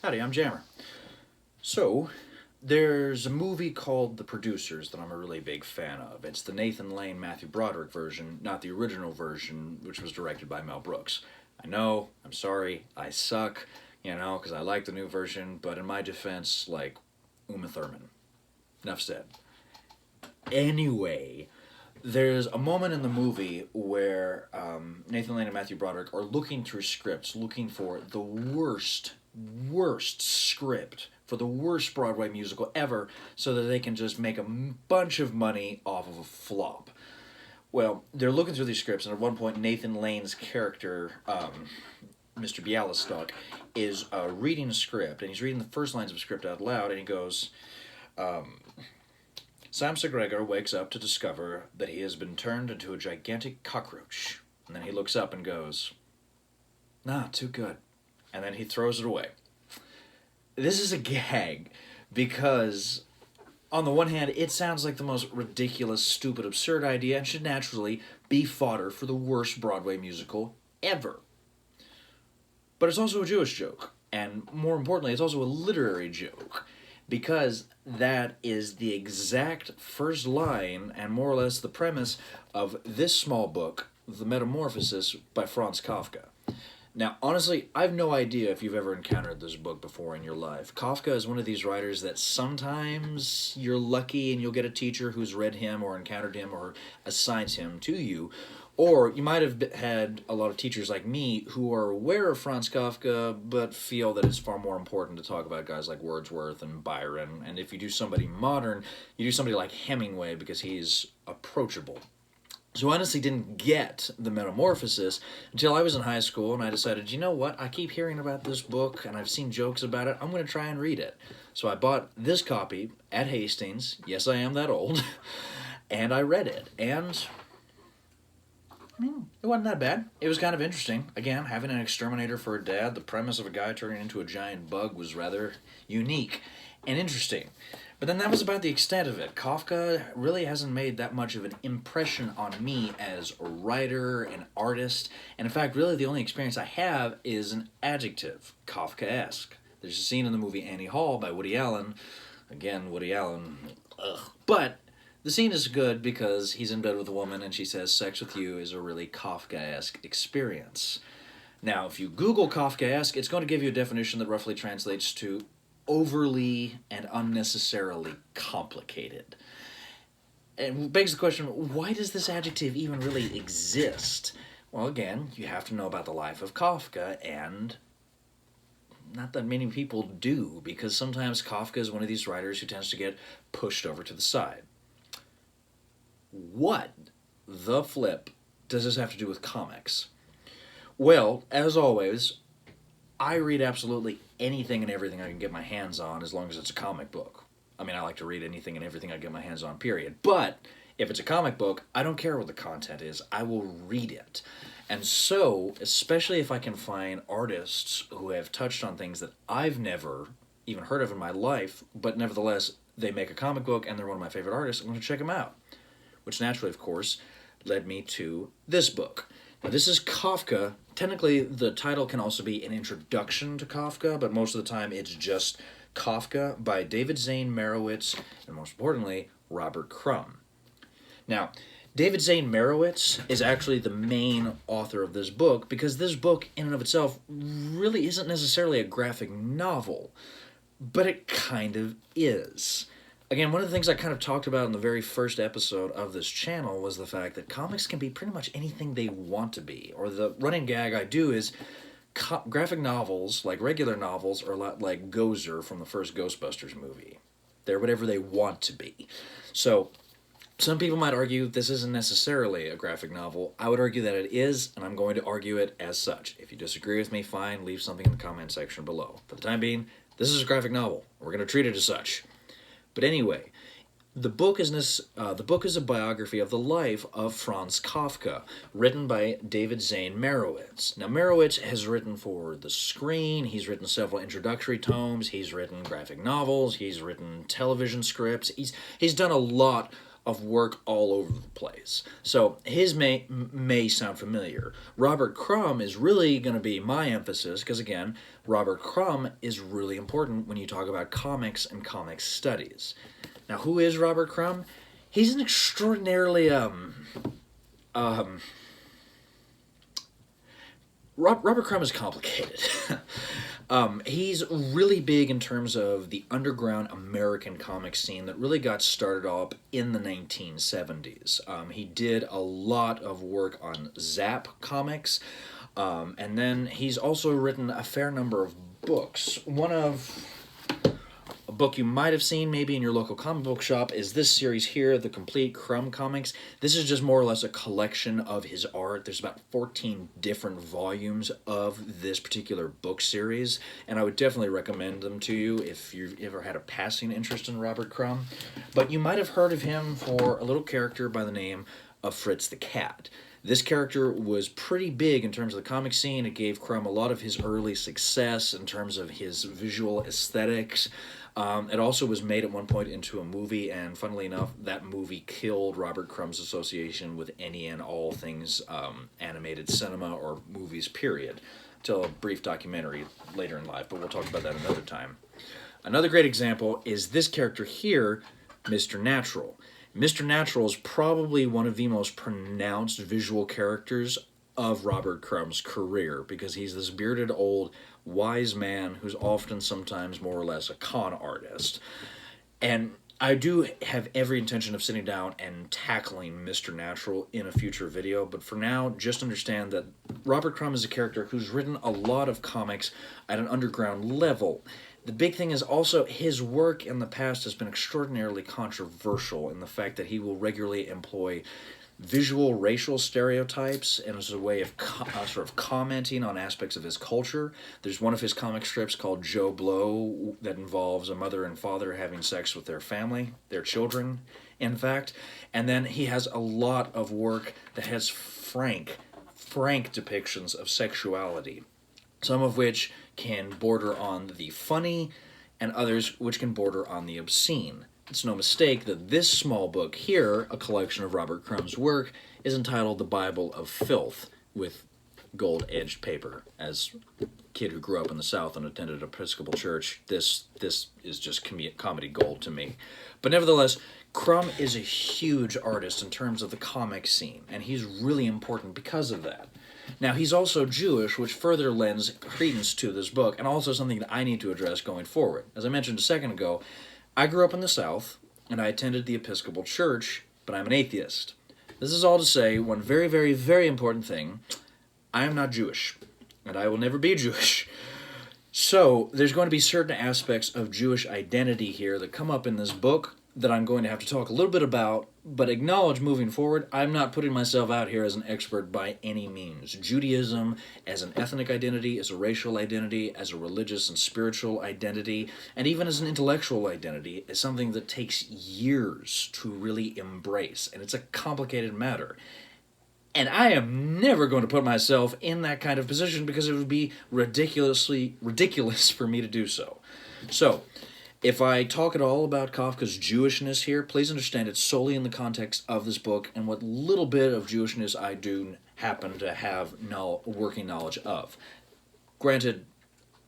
Howdy, I'm Jammer. So, there's a movie called The Producers that I'm a really big fan of. It's the Nathan Lane, Matthew Broderick version, not the original version, which was directed by Mel Brooks. I know, I'm sorry, I suck, because I like the new version, but in my defense, like, Uma Thurman. Enough said. Anyway, there's a moment in the movie where Nathan Lane and Matthew Broderick are looking through scripts, looking for the worst script for the worst Broadway musical ever so that they can just make a bunch of money off of a flop. Well, they're looking through these scripts, and at one point, Nathan Lane's character, Mr. Bialystok, is reading a script, and he's reading the first lines of a script out loud, and he goes, Sam Segregor wakes up to discover that he has been turned into a gigantic cockroach. And then he looks up and goes, nah, too good. And then he throws it away. This is a gag because, on the one hand, it sounds like the most ridiculous, stupid, absurd idea and should naturally be fodder for the worst Broadway musical ever. But it's also a Jewish joke. And more importantly, it's also a literary joke. Because that is the exact first line and more or less the premise of this small book, The Metamorphosis by Franz Kafka. Now, honestly, I have no idea if you've ever encountered this book before in your life. Kafka is one of these writers that sometimes you're lucky and you'll get a teacher who's read him or encountered him or assigns him to you. Or you might have had a lot of teachers like me who are aware of Franz Kafka but feel that it's far more important to talk about guys like Wordsworth and Byron. And if you do somebody modern, you do somebody like Hemingway because he's approachable. So I honestly didn't get The Metamorphosis until I was in high school, and I decided, you know what, I keep hearing about this book, and I've seen jokes about it, I'm going to try and read it. So I bought this copy at Hastings, yes I am that old, and I read it, and it wasn't that bad. It was kind of interesting. Again, having an exterminator for a dad, the premise of a guy turning into a giant bug was rather unique and interesting. But then that was about the extent of it. Kafka really hasn't made that much of an impression on me as a writer, an artist, and in fact, really the only experience I have is an adjective, Kafkaesque. There's a scene in the movie Annie Hall by Woody Allen. Again, Woody Allen, ugh. But the scene is good because he's in bed with a woman and she says sex with you is a really Kafkaesque experience. Now, if you Google Kafkaesque, it's going to give you a definition that roughly translates to overly and unnecessarily complicated. And begs the question, why does this adjective even really exist? Well, again, you have to know about the life of Kafka, and not that many people do, because sometimes Kafka is one of these writers who tends to get pushed over to the side. What the flip does this have to do with comics? Well, as always, I read absolutely anything and everything I can get my hands on as long as it's a comic book. I mean, I like to read anything and everything I get my hands on, period. But if it's a comic book, I don't care what the content is. I will read it. And so, especially if I can find artists who have touched on things that I've never even heard of in my life, but nevertheless, they make a comic book and they're one of my favorite artists, I'm going to check them out. Which naturally, of course, led me to this book. Now, this is Kafka. Technically, the title can also be an introduction to Kafka, but most of the time it's just Kafka by David Zane Merowitz, and most importantly, Robert Crumb. Now, David Zane Merowitz is actually the main author of this book because this book, in and of itself, really isn't necessarily a graphic novel, but it kind of is. Again, one of the things I kind of talked about in the very first episode of this channel was the fact that comics can be pretty much anything they want to be. Or the running gag I do is graphic novels, like regular novels, are a lot like Gozer from the first Ghostbusters movie. They're whatever they want to be. So, some people might argue this isn't necessarily a graphic novel. I would argue that it is, and I'm going to argue it as such. If you disagree with me, fine, leave something in the comment section below. For the time being, this is a graphic novel. We're going to treat it as such. But anyway, the book is a biography of the life of Franz Kafka, written by David Zane Merowitz. Now, Merowitz has written for the screen, he's written several introductory tomes, he's written graphic novels, he's written television scripts, he's done a lot of work all over the place. So his may sound familiar. Robert Crumb is really going to be my emphasis because, again, Robert Crumb is really important when you talk about comics and comics studies. Now, who is Robert Crumb? He's an extraordinarily Robert Crumb is complicated. He's really big in terms of the underground American comic scene that really got started up in the 1970s. He did a lot of work on Zap comics, and then he's also written a fair number of books. A book you might have seen maybe in your local comic book shop is this series here, The Complete Crumb Comics. This is just more or less a collection of his art. There's about 14 different volumes of this particular book series, and I would definitely recommend them to you if you've ever had a passing interest in Robert Crumb. But you might have heard of him for a little character by the name of Fritz the Cat. This character was pretty big in terms of the comic scene. It gave Crumb a lot of his early success in terms of his visual aesthetics. It also was made at one point into a movie, and funnily enough, that movie killed Robert Crumb's association with any and all things animated cinema or movies, period, till a brief documentary later in life, but we'll talk about that another time. Another great example is this character here, Mr. Natural. Mr. Natural is probably one of the most pronounced visual characters of Robert Crumb's career because he's this bearded old wise man who's often sometimes more or less a con artist. And I do have every intention of sitting down and tackling Mr. Natural in a future video, but for now, just understand that Robert Crumb is a character who's written a lot of comics at an underground level. The big thing is also his work in the past has been extraordinarily controversial in the fact that he will regularly employ visual racial stereotypes and as a way of sort of commenting on aspects of his culture. There's one of his comic strips called Joe Blow that involves a mother and father having sex with their family, their children, in fact. And then he has a lot of work that has frank depictions of sexuality, some of which can border on the funny and others which can border on the obscene. It's no mistake that this small book here, a collection of Robert Crumb's work, is entitled The Bible of Filth, with gold-edged paper. As a kid who grew up in the South and attended an Episcopal church, this is just comedy gold to me. But nevertheless, Crumb is a huge artist in terms of the comic scene, and he's really important because of that. Now, he's also Jewish, which further lends credence to this book, and also something that I need to address going forward. As I mentioned a second ago, I grew up in the South, and I attended the Episcopal Church, but I'm an atheist. This is all to say one very, very, very important thing. I am not Jewish, and I will never be Jewish. So, there's going to be certain aspects of Jewish identity here that come up in this book that I'm going to have to talk a little bit about, but acknowledge moving forward, I'm not putting myself out here as an expert by any means. Judaism as an ethnic identity, as a racial identity, as a religious and spiritual identity, and even as an intellectual identity is something that takes years to really embrace, and it's a complicated matter. And I am never going to put myself in that kind of position because it would be ridiculous for me to do so. So, if I talk at all about Kafka's Jewishness here, please understand it's solely in the context of this book and what little bit of Jewishness I do happen to have working knowledge of. Granted,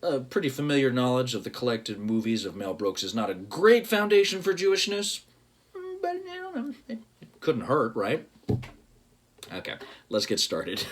a pretty familiar knowledge of the collected movies of Mel Brooks is not a great foundation for Jewishness, but it couldn't hurt, right? Okay, let's get started.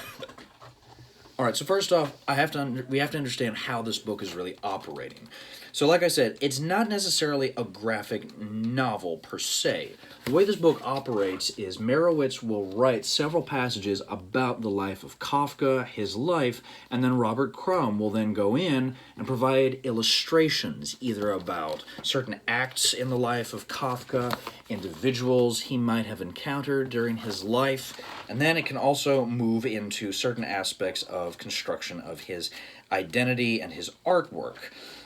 All right, so first off, we have to understand how this book is really operating. So like I said, it's not necessarily a graphic novel per se. The way this book operates is Merowitz will write several passages about the life of Kafka, his life, and then Robert Crumb will then go in and provide illustrations either about certain acts in the life of Kafka, individuals he might have encountered during his life, and then it can also move into certain aspects of construction of his identity and his artwork.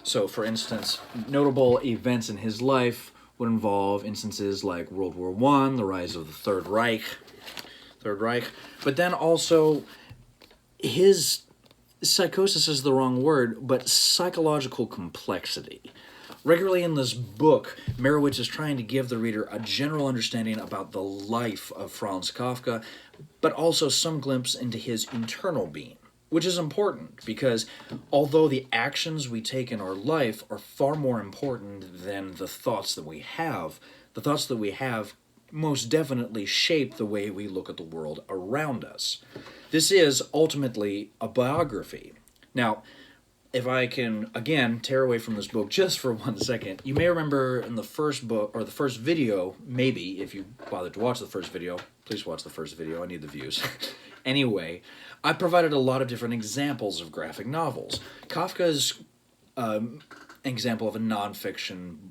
So, for instance, notable events in his life would involve instances like World War I, the rise of the Third Reich, but then also his psychosis is the wrong word, but psychological complexity. Regularly in this book, Merowitz is trying to give the reader a general understanding about the life of Franz Kafka, but also some glimpse into his internal being, which is important because although the actions we take in our life are far more important than the thoughts that we have, the thoughts that we have most definitely shape the way we look at the world around us. This is ultimately a biography. Now, if I can, again, tear away from this book just for 1 second, you may remember in the first book, or the first video, maybe, if you bothered to watch the first video, please watch the first video, I need the views. Anyway, I provided a lot of different examples of graphic novels. Kafka's an example of a nonfiction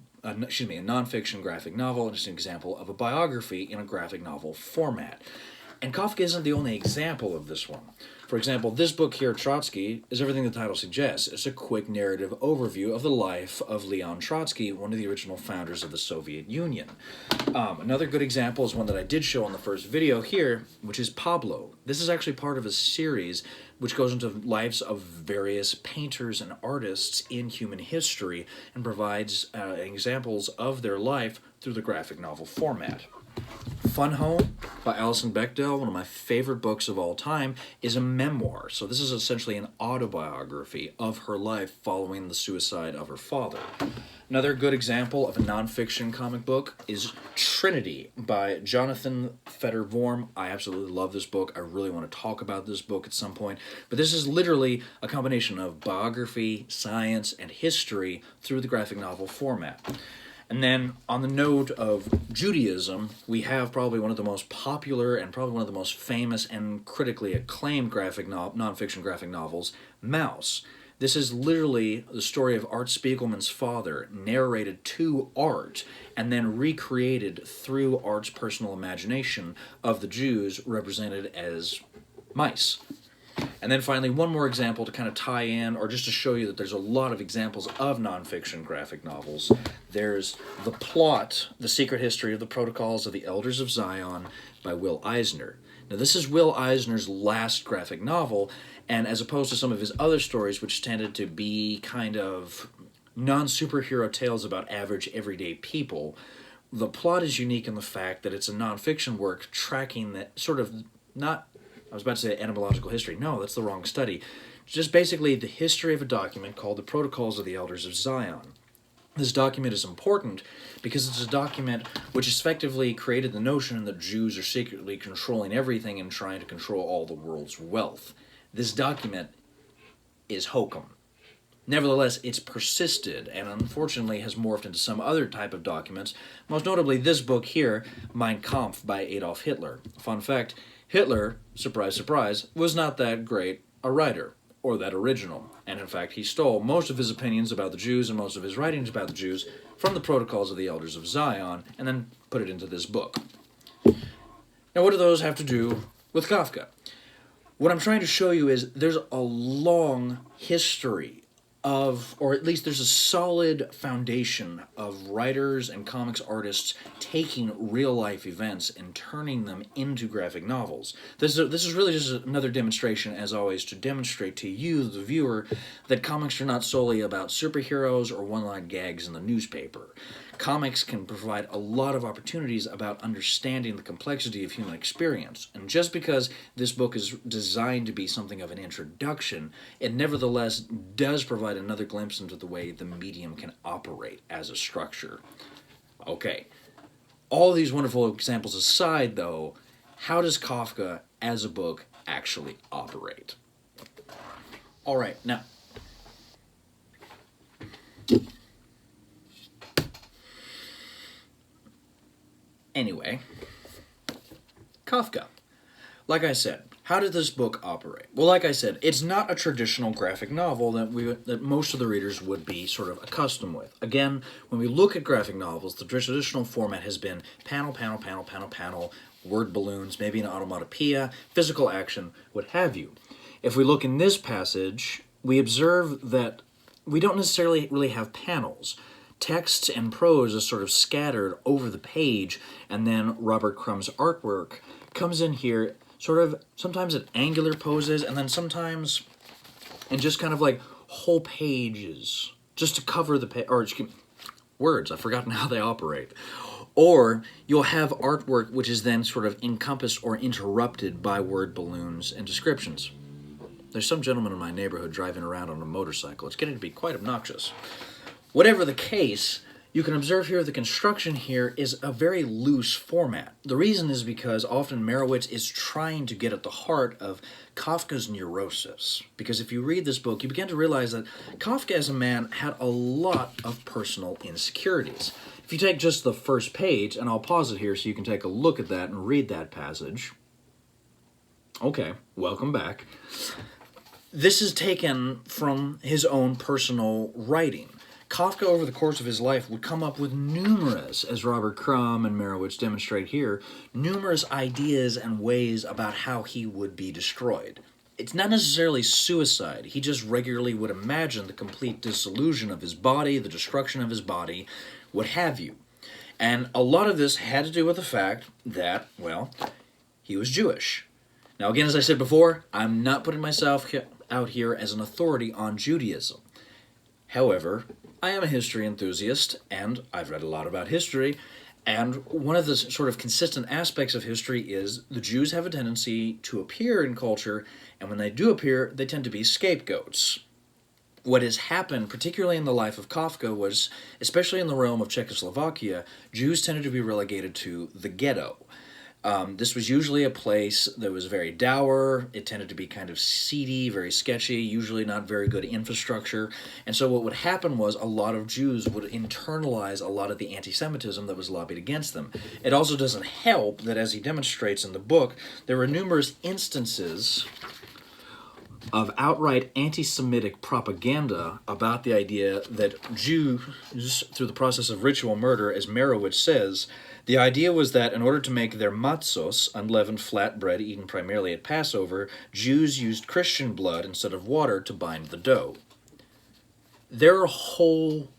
graphic novel, and just an example of a biography in a graphic novel format. And Kafka isn't the only example of this one. For example, this book here, Trotsky, is everything the title suggests. It's a quick narrative overview of the life of Leon Trotsky, one of the original founders of the Soviet Union. Another good example is one that I did show in the first video here, which is Pablo. This is actually part of a series which goes into lives of various painters and artists in human history and provides examples of their life through the graphic novel format. Fun Home by Alison Bechdel, one of my favorite books of all time, is a memoir. So this is essentially an autobiography of her life following the suicide of her father. Another good example of a nonfiction comic book is Trinity by Jonathan Feder-Vorm. I absolutely love this book. I really want to talk about this book at some point. But this is literally a combination of biography, science, and history through the graphic novel format. And then, on the note of Judaism, we have probably one of the most popular and probably one of the most famous and critically acclaimed nonfiction graphic novels, Mouse. This is literally the story of Art Spiegelman's father, narrated to Art, and then recreated through Art's personal imagination of the Jews represented as mice. And then finally, one more example to kind of tie in, or just to show you that there's a lot of examples of nonfiction graphic novels. There's The Plot, The Secret History of the Protocols of the Elders of Zion by Will Eisner. Now, this is Will Eisner's last graphic novel, and as opposed to some of his other stories, which tended to be kind of non-superhero tales about average, everyday people, The Plot is unique in the fact that it's a nonfiction work tracking that sort of not... I was about to say etymological history. No, that's the wrong study. Just basically the history of a document called the Protocols of the Elders of Zion. This document is important because it's a document which effectively created the notion that Jews are secretly controlling everything and trying to control all the world's wealth. This document is hokum. Nevertheless, it's persisted and unfortunately has morphed into some other type of documents, most notably this book here, Mein Kampf by Adolf Hitler. Fun fact, Hitler, surprise, surprise, was not that great a writer, or that original, and in fact he stole most of his opinions about the Jews and most of his writings about the Jews from the Protocols of the Elders of Zion, and then put it into this book. Now what do those have to do with Kafka? What I'm trying to show you is there's a long history of, or at least there's a solid foundation of writers and comics artists taking real-life events and turning them into graphic novels. This is really just another demonstration, as always, to demonstrate to you, the viewer, that comics are not solely about superheroes or one-line gags in the newspaper. Comics can provide a lot of opportunities about understanding the complexity of human experience, and just because this book is designed to be something of an introduction, it nevertheless does provide another glimpse into the way the medium can operate as a structure. Okay, all these wonderful examples aside, though, how does Kafka as a book actually operate? All right, now, anyway, Kafka. Like I said, how did this book operate? Well, like I said, it's not a traditional graphic novel that most of the readers would be sort of accustomed with. Again, when we look at graphic novels, the traditional format has been panel, panel, panel, panel, panel, word balloons, maybe an onomatopoeia, physical action, what have you. If we look in this passage, we observe that we don't necessarily really have panels. Text and prose is sort of scattered over the page, and then Robert Crumb's artwork comes in here sort of sometimes at angular poses, and then sometimes in just kind of like whole pages, just to cover the page, or excuse me, words. I've forgotten how they operate. Or you'll have artwork which is then sort of encompassed or interrupted by word balloons and descriptions. There's some gentleman in my neighborhood driving around on a motorcycle. It's getting to be quite obnoxious. Whatever the case, you can observe here the construction here is a very loose format. The reason is because often Merowitz is trying to get at the heart of Kafka's neurosis. Because if you read this book, you begin to realize that Kafka as a man had a lot of personal insecurities. If you take just the first page, and I'll pause it here so you can take a look at that and read that passage. Okay, welcome back. This is taken from his own personal writing. Kafka, over the course of his life, would come up with numerous, as Robert Crumb and Merowitz demonstrate here, numerous ideas and ways about how he would be destroyed. It's not necessarily suicide. He just regularly would imagine the complete dissolution of his body, the destruction of his body, what have you. And a lot of this had to do with the fact that, well, he was Jewish. Now, again, as I said before, I'm not putting myself out here as an authority on Judaism. However, I am a history enthusiast, and I've read a lot about history, and one of the sort of consistent aspects of history is the Jews have a tendency to appear in culture, and when they do appear, they tend to be scapegoats. What has happened, particularly in the life of Kafka, was, especially in the realm of Czechoslovakia, Jews tended to be relegated to the ghetto. This was usually a place that was very dour. It tended to be kind of seedy, very sketchy, usually not very good infrastructure. And so what would happen was a lot of Jews would internalize a lot of the anti-Semitism that was lobbied against them. It also doesn't help that, as he demonstrates in the book, there were numerous instances of outright anti-Semitic propaganda about the idea that Jews, through the process of ritual murder, as Merowitz says, the idea was that in order to make their matzos, unleavened flat bread eaten primarily at Passover, Jews used Christian blood instead of water to bind the dough. There are whole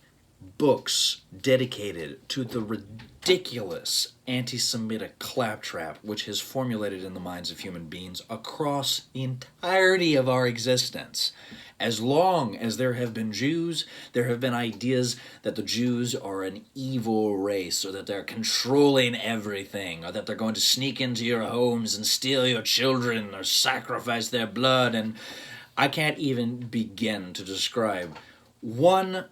books dedicated to the ridiculous anti-Semitic claptrap which is formulated in the minds of human beings across the entirety of our existence. As long as there have been Jews, there have been ideas that the Jews are an evil race, or that they're controlling everything, or that they're going to sneak into your homes and steal your children, or sacrifice their blood, and I can't even begin to describe, one,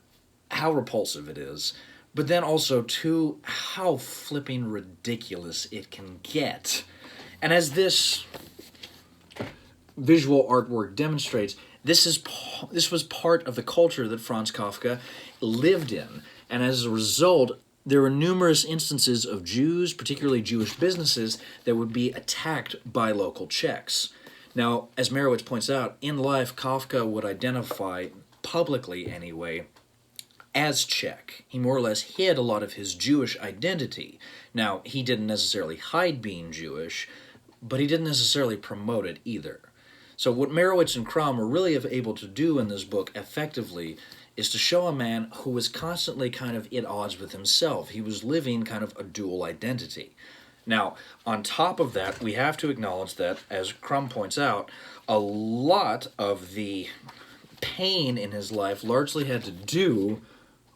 how repulsive it is, but then also, two, how flipping ridiculous it can get. And as this visual artwork demonstrates, this was part of the culture that Franz Kafka lived in, and as a result, there were numerous instances of Jews, particularly Jewish businesses, that would be attacked by local Czechs. Now, as Merowitz points out, in life, Kafka would identify, publicly anyway, as Czech. He more or less hid a lot of his Jewish identity. Now, he didn't necessarily hide being Jewish, but he didn't necessarily promote it either. So what Merowitz and Crumb were really able to do in this book effectively is to show a man who was constantly kind of at odds with himself. He was living kind of a dual identity. Now, on top of that, we have to acknowledge that, as Crumb points out, a lot of the pain in his life largely had to do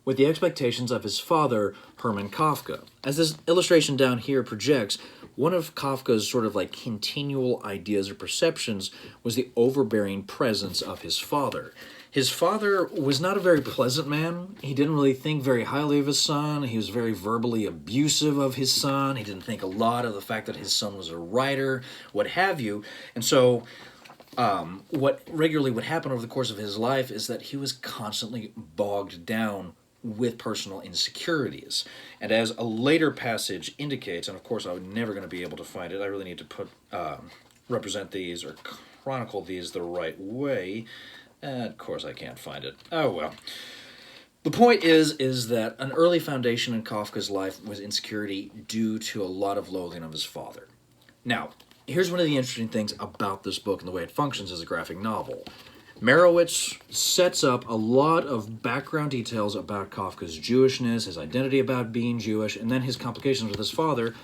with the expectations of his father, Hermann Kafka. As this illustration down here projects, one of Kafka's sort of like continual ideas or perceptions was the overbearing presence of his father. His father was not a very pleasant man. He didn't really think very highly of his son. He was very verbally abusive of his son. He didn't think a lot of the fact that his son was a writer, what have you. And so what regularly would happen over the course of his life is that he was constantly bogged down with personal insecurities. And as a later passage indicates, and of course I'm never going to be able to find it, I really need to represent these or chronicle these the right way. Of course I can't find it. Oh well. The point is that an early foundation in Kafka's life was insecurity due to a lot of loathing of his father. Now, here's one of the interesting things about this book and the way it functions as a graphic novel. Merowitz sets up a lot of background details about Kafka's Jewishness, his identity about being Jewish, and then his complications with his father.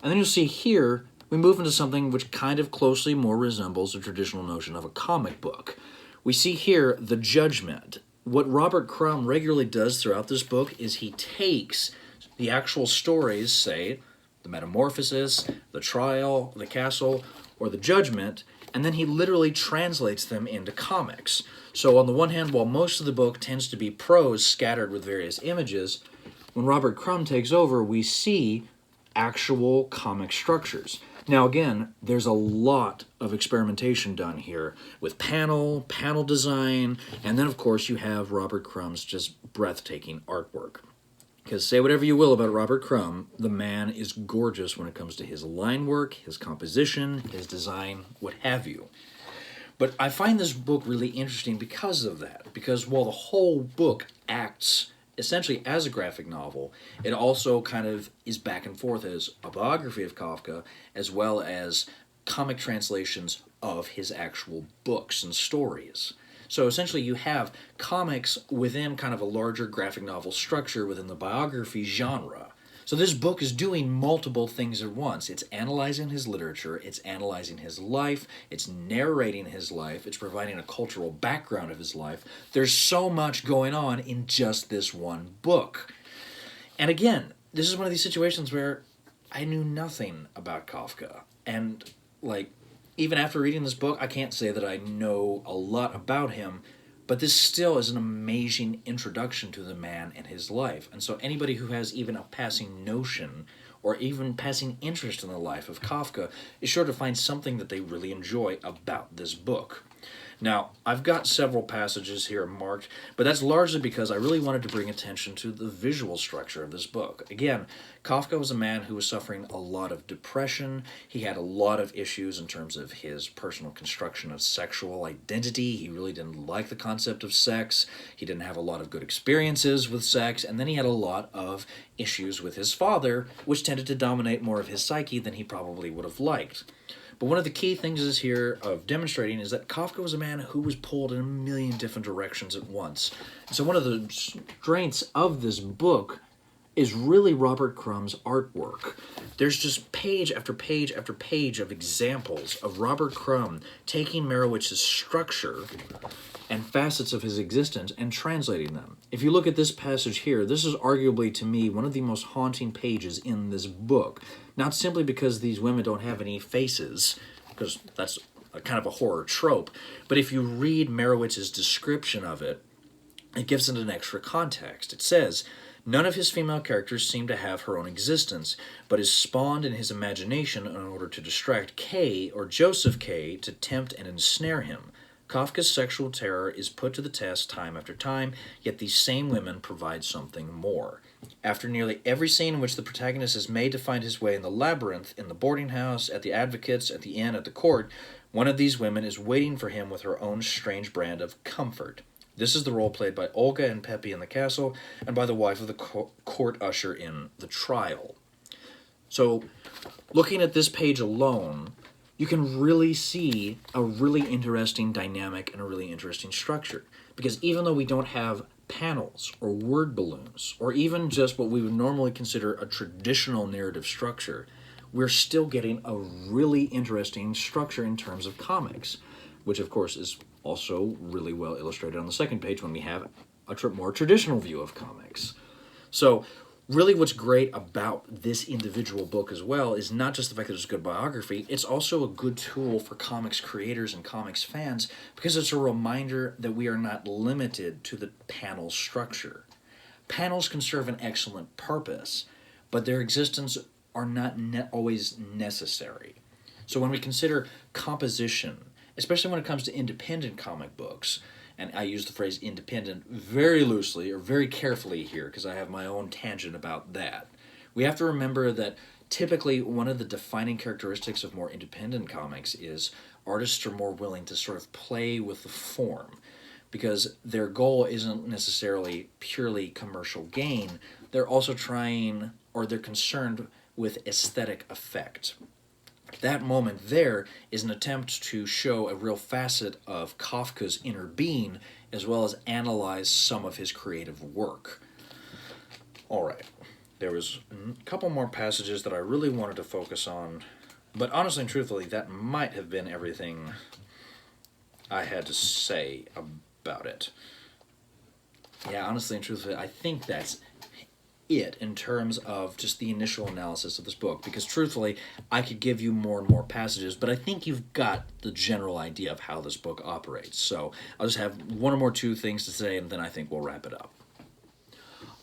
And then you'll see here, we move into something which kind of closely more resembles the traditional notion of a comic book. We see here the Judgement. what Robert Crumb regularly does throughout this book is he takes the actual stories, say, the Metamorphosis, the Trial, the Castle, or the Judgment, and then he literally translates them into comics. So on the one hand, while most of the book tends to be prose scattered with various images, when Robert Crumb takes over, we see actual comic structures. Now again, there's a lot of experimentation done here with panel design, and then of course you have Robert Crumb's just breathtaking artwork. Because say whatever you will about Robert Crumb, the man is gorgeous when it comes to his line work, his composition, his design, what have you. But I find this book really interesting because of that. Because while the whole book acts essentially as a graphic novel, it also kind of is back and forth as a biography of Kafka, as well as comic translations of his actual books and stories. So essentially you have comics within kind of a larger graphic novel structure within the biography genre. So this book is doing multiple things at once. It's analyzing his literature, it's analyzing his life, it's narrating his life, it's providing a cultural background of his life. There's so much going on in just this one book. And again, this is one of these situations where I knew nothing about Kafka. And even after reading this book, I can't say that I know a lot about him, but this still is an amazing introduction to the man and his life. And so anybody who has even a passing notion or even passing interest in the life of Kafka is sure to find something that they really enjoy about this book. Now, I've got several passages here marked, but that's largely because I really wanted to bring attention to the visual structure of this book. Again, Kafka was a man who was suffering a lot of depression. He had a lot of issues in terms of his personal construction of sexual identity. He really didn't like the concept of sex. He didn't have a lot of good experiences with sex. And then he had a lot of issues with his father, which tended to dominate more of his psyche than he probably would have liked. But one of the key things is here of demonstrating is that Kafka was a man who was pulled in a million different directions at once. So one of the strengths of this book is really Robert Crumb's artwork. There's just page after page after page of examples of Robert Crumb taking Merowitz's structure and facets of his existence and translating them. If you look at this passage here, this is arguably to me one of the most haunting pages in this book. Not simply because these women don't have any faces, because that's a kind of a horror trope, but if you read Merowitz's description of it, it gives it an extra context. It says, "None of his female characters seem to have her own existence, but is spawned in his imagination in order to distract K or Joseph K to tempt and ensnare him. Kafka's sexual terror is put to the test time after time, yet these same women provide something more. After nearly every scene in which the protagonist is made to find his way in the labyrinth, in the boarding house, at the advocates, at the inn, at the court, one of these women is waiting for him with her own strange brand of comfort. This is the role played by Olga and Pepe in the castle, and by the wife of the court usher in the trial." So, looking at this page alone, you can really see a really interesting dynamic and a really interesting structure. Because even though we don't have panels or word balloons, or even just what we would normally consider a traditional narrative structure, we're still getting a really interesting structure in terms of comics, which of course is also really well illustrated on the second page when we have a more traditional view of comics. So really what's great about this individual book as well is not just the fact that it's a good biography, it's also a good tool for comics creators and comics fans because it's a reminder that we are not limited to the panel structure. Panels can serve an excellent purpose, but their existence are not always necessary. So when we consider composition, especially when it comes to independent comic books, and I use the phrase independent very loosely or very carefully here because I have my own tangent about that. We have to remember that typically one of the defining characteristics of more independent comics is artists are more willing to sort of play with the form because their goal isn't necessarily purely commercial gain. They're also trying, or they're concerned with aesthetic effect. That moment there is an attempt to show a real facet of Kafka's inner being as well as analyze some of his creative work. All right, there was a couple more passages that I really wanted to focus on, but honestly and truthfully, that might have been everything I had to say about it. Yeah, honestly and truthfully, I think that's it in terms of just the initial analysis of this book. Because truthfully, I could give you more and more passages, but I think you've got the general idea of how this book operates. So I'll just have one or more two things to say, and then I think we'll wrap it up.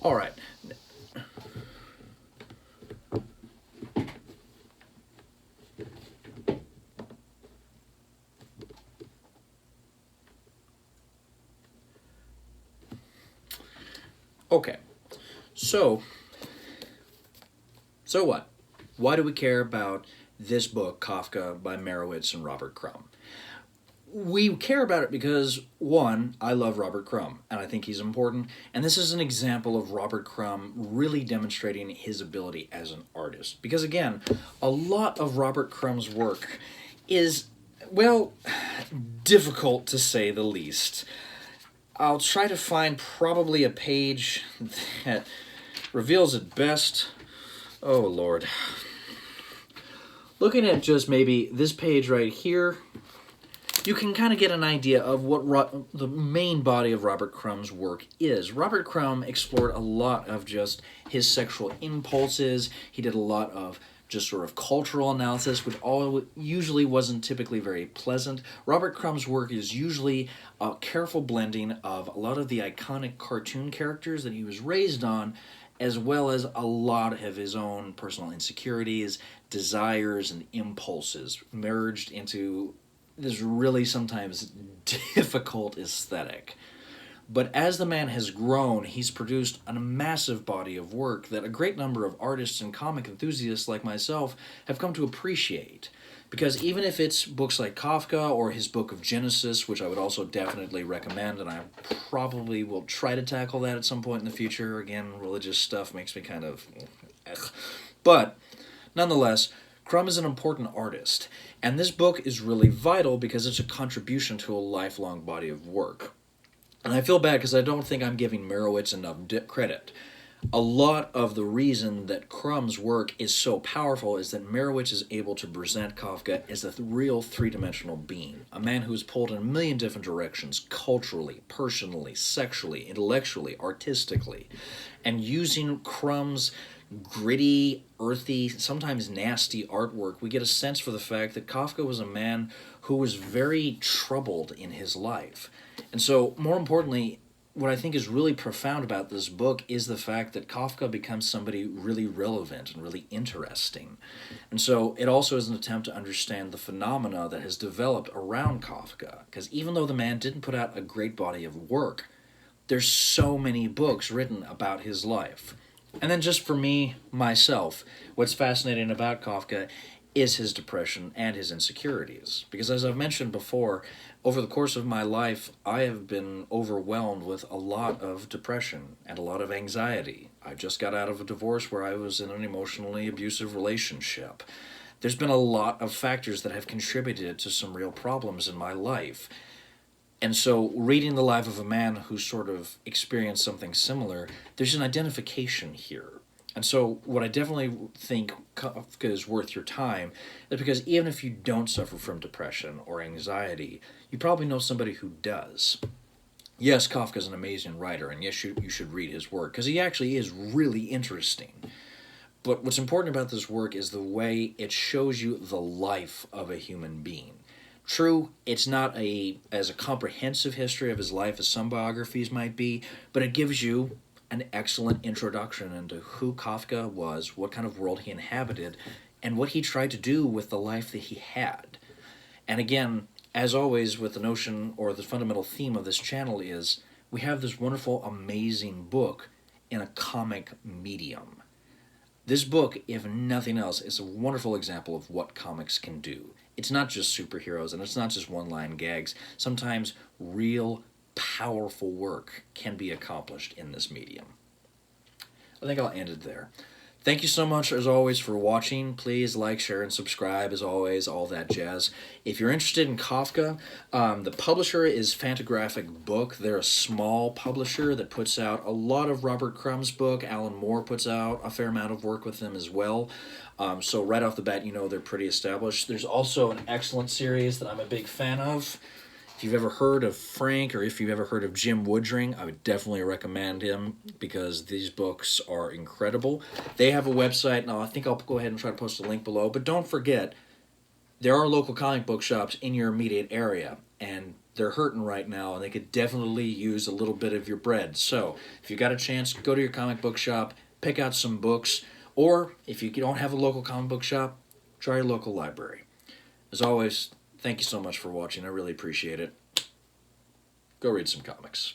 All right. Okay. So what? Why do we care about this book, Kafka by Merowitz and Robert Crumb? We care about it because, one, I love Robert Crumb, and I think he's important, and this is an example of Robert Crumb really demonstrating his ability as an artist. Because, again, a lot of Robert Crumb's work is, well, difficult to say the least. I'll try to find probably a page that reveals it best. Oh, Lord. Looking at just maybe this page right here, you can kind of get an idea of what the main body of Robert Crumb's work is. Robert Crumb explored a lot of just his sexual impulses. He did a lot of just sort of cultural analysis, which usually wasn't typically very pleasant. Robert Crumb's work is usually a careful blending of a lot of the iconic cartoon characters that he was raised on, as well as a lot of his own personal insecurities, desires, and impulses merged into this really sometimes difficult aesthetic. But as the man has grown, he's produced a massive body of work that a great number of artists and comic enthusiasts like myself have come to appreciate. Because even if it's books like Kafka or his book of Genesis, which I would also definitely recommend, and I probably will try to tackle that at some point in the future. Again, religious stuff makes me kind of... But, nonetheless, Crumb is an important artist, and this book is really vital because it's a contribution to a lifelong body of work. And I feel bad because I don't think I'm giving Merowitz enough credit. A lot of the reason that Crumb's work is so powerful is that Merowitz is able to present Kafka as a real three-dimensional being, a man who is pulled in a million different directions, culturally, personally, sexually, intellectually, artistically, and using Crumb's gritty, earthy, sometimes nasty artwork, we get a sense for the fact that Kafka was a man who was very troubled in his life. And so, more importantly, what I think is really profound about this book is the fact that Kafka becomes somebody really relevant and really interesting. And so it also is an attempt to understand the phenomena that has developed around Kafka. Because even though the man didn't put out a great body of work, there's so many books written about his life. And then just for me, myself, what's fascinating about Kafka is his depression and his insecurities. Because as I've mentioned before, over the course of my life, I have been overwhelmed with a lot of depression and a lot of anxiety. I just got out of a divorce where I was in an emotionally abusive relationship. There's been a lot of factors that have contributed to some real problems in my life. And so, reading the life of a man who sort of experienced something similar, there's an identification here. And so, what I definitely think Kafka is worth your time is because even if you don't suffer from depression or anxiety, you probably know somebody who does. Yes, Kafka's an amazing writer, and yes, you should read his work, because he actually is really interesting. But what's important about this work is the way it shows you the life of a human being. True, it's not as a comprehensive history of his life as some biographies might be, but it gives you an excellent introduction into who Kafka was, what kind of world he inhabited, and what he tried to do with the life that he had. And again, as always with the notion or the fundamental theme of this channel is, we have this wonderful, amazing book in a comic medium. This book, if nothing else, is a wonderful example of what comics can do. It's not just superheroes, and it's not just one-line gags. Sometimes real, powerful work can be accomplished in this medium. I think I'll end it there. Thank you so much, as always, for watching. Please like, share, and subscribe, as always, all that jazz. If you're interested in Kafka, the publisher is Fantagraphic Book. They're a small publisher that puts out a lot of Robert Crumb's book. Alan Moore puts out a fair amount of work with them as well. So right off the bat, you know they're pretty established. There's also an excellent series that I'm a big fan of. If you've ever heard of Frank, or if you've ever heard of Jim Woodring, I would definitely recommend him because these books are incredible. They have a website, and I think I'll go ahead and try to post a link below. But don't forget, there are local comic book shops in your immediate area, and they're hurting right now, and they could definitely use a little bit of your bread. So if you got a chance, go to your comic book shop, pick out some books, or if you don't have a local comic book shop, try your local library. As always, thank you so much for watching. I really appreciate it. Go read some comics.